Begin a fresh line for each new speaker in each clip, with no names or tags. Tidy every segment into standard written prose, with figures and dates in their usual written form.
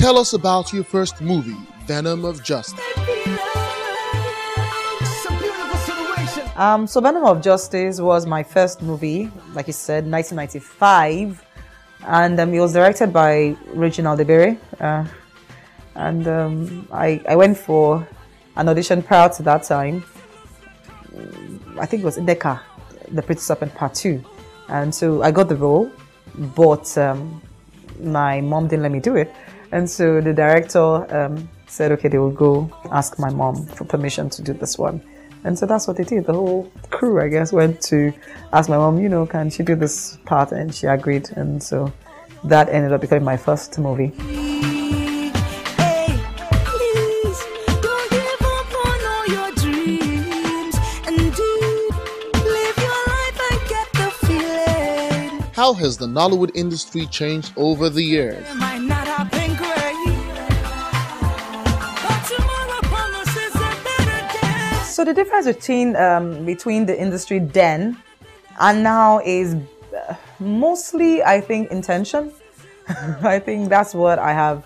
Tell us about your first movie, Venom of Justice.
So Venom of Justice was my first movie, like you said, 1995. And it was directed by Reginald Ebere. I went for an audition prior to that time. I think it was Indeka, The Pretty Serpent Part 2. And so I got the role, but my mom didn't let me do it. And so the director said, okay, they will go ask my mom for permission to do this one. And so that's what they did. The whole crew, I guess, went to ask my mom, you know, can she do this part? And she agreed. And so that ended up becoming my first movie.
How has the Nollywood industry changed over the years?
So the difference between the industry then and now is mostly, I think, intention. I think that's what I have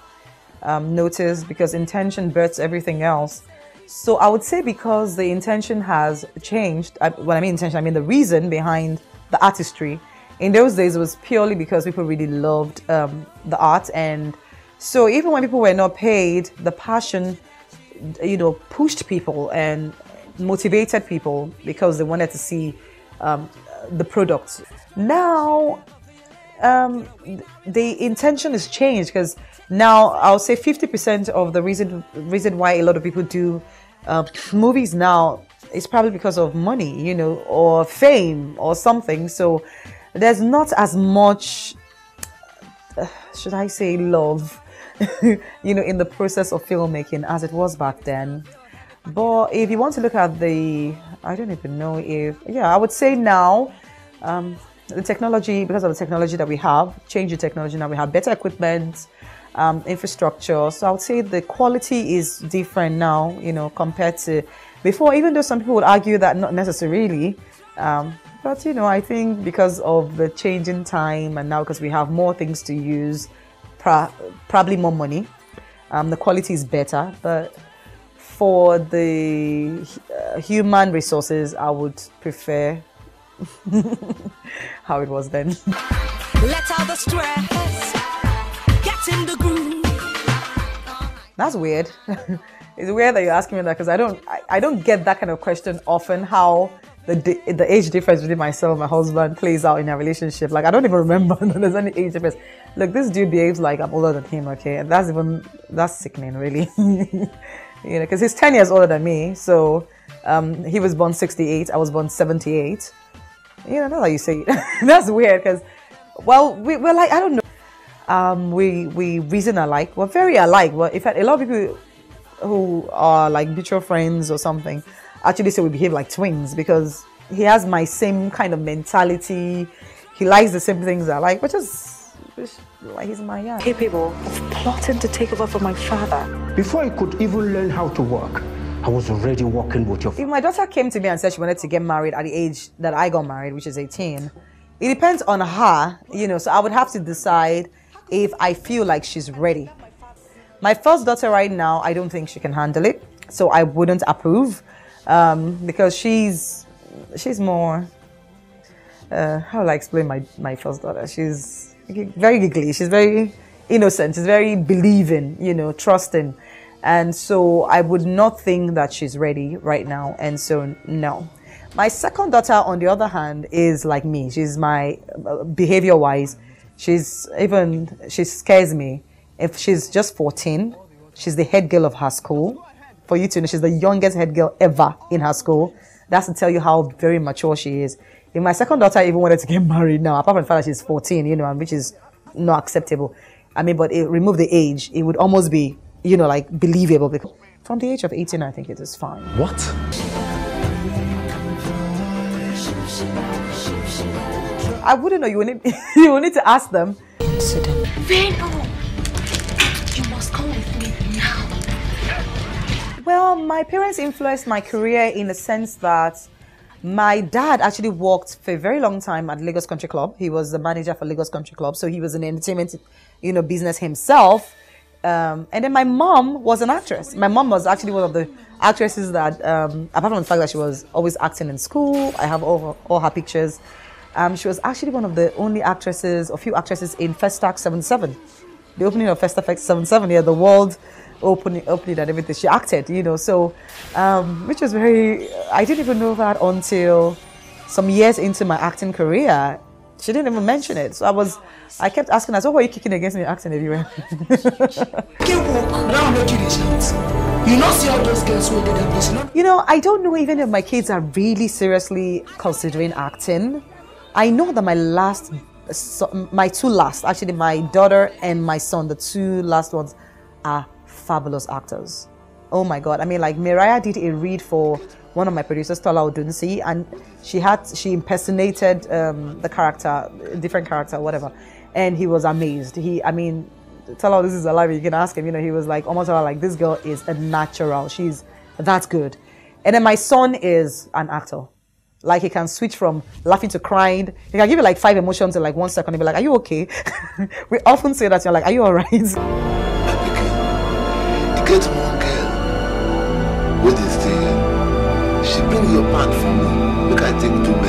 noticed, because intention births everything else. So I would say because the intention has changed, when I mean intention, I mean the reason behind the artistry. In those days, it was purely because people really loved the art. And so even when people were not paid, the passion, you know, pushed people and motivated people because they wanted to see the product. Now, the intention has changed, because now I'll say 50% of the reason why a lot of people do movies now is probably because of money, you know, or fame or something. So there's not as much, should I say, love, you know, in the process of filmmaking as it was back then. But if you want to look at the, I don't even know if, yeah, I would say now, the technology, because of the technology that we have, change the technology now, we have better equipment, infrastructure. So I would say the quality is different now, you know, compared to before, even though some people would argue that not necessarily. But, you know, I think because of the change in time and now because we have more things to use, probably more money, the quality is better. But for the human resources, I would prefer how it was then. Let out the stress, get in the groove. That's weird. It's weird that you're asking me that, because I don't get that kind of question often, how the age difference between myself and my husband plays out in a relationship. Like, I don't even remember that there's any age difference. Look, this dude behaves like I'm older than him, okay? And that's sickening, really. You know, because he's 10 years older than me. So he was born 68, I was born 78. You know, that's how you say it. That's weird, because, well, we're like, I don't know. We reason alike. We're very alike. Well, in fact, a lot of people who are like mutual friends or something actually say we behave like twins, because he has my same kind of mentality. He likes the same things I like, which is like he's my young.
Capable of plotting to take over for my father. Before I could even learn how to work, I was already working with your father.
If my daughter came to me and said she wanted to get married at the age that I got married, which is 18, it depends on her, you know, so I would have to decide if I feel like she's ready. My first daughter right now, I don't think she can handle it, so I wouldn't approve, because she's more, how will I explain my first daughter? She's very giggly, she's very innocent, she's very believing, you know, trusting. And so I would not think that she's ready right now, and so no. My second daughter, on the other hand, is like me. She's my behavior-wise, she scares me. If she's just 14, she's the head girl of her school. For you to know, she's the youngest head girl ever in her school. That's to tell you how very mature she is. If my second daughter even wanted to get married now, apart from the fact that she's 14, you know, and which is not acceptable. I mean, but remove the age, it would almost be, you know, like believable. Because from the age of 18, I think it is fine.
What?
I wouldn't know. You will need to ask them.
Incident. VENOM! You must come with me now.
Well, my parents influenced my career in the sense that my dad actually worked for a very long time at Lagos Country Club. He was the manager for Lagos Country Club, so he was in the entertainment, you know, business himself. And then my mom was an actress. My mom was actually one of the actresses that, apart from the fact that she was always acting in school, I have all her pictures. She was actually one of the only actresses, or few actresses in Festac 77. The opening of Festac 77, yeah, the world opening and everything. She acted, you know, so, which was very, I didn't even know that until some years into my acting career. She didn't even mention it. So I kept asking her, so why are you kicking against me acting everywhere? You know, I don't know even if my kids are really seriously considering acting. I know that my two last, actually my daughter and my son, the two last ones are fabulous actors. Oh my God. I mean, like Mariah did a read for one of my producers, Tola Odunsi, and she impersonated the character, different character, whatever, and he was amazed. I mean, Tola, this is alive. You can ask him. You know, he was like, Omotola, like this girl is a natural. That's good. And then my son is an actor. Like he can switch from laughing to crying. He can give you like 5 emotions in like 1 second. He'll be like, "Are you okay?" We often say that. You're like, "Are you alright?"
You get one girl. What is the? She bring your part for me. Look, I take 2 men.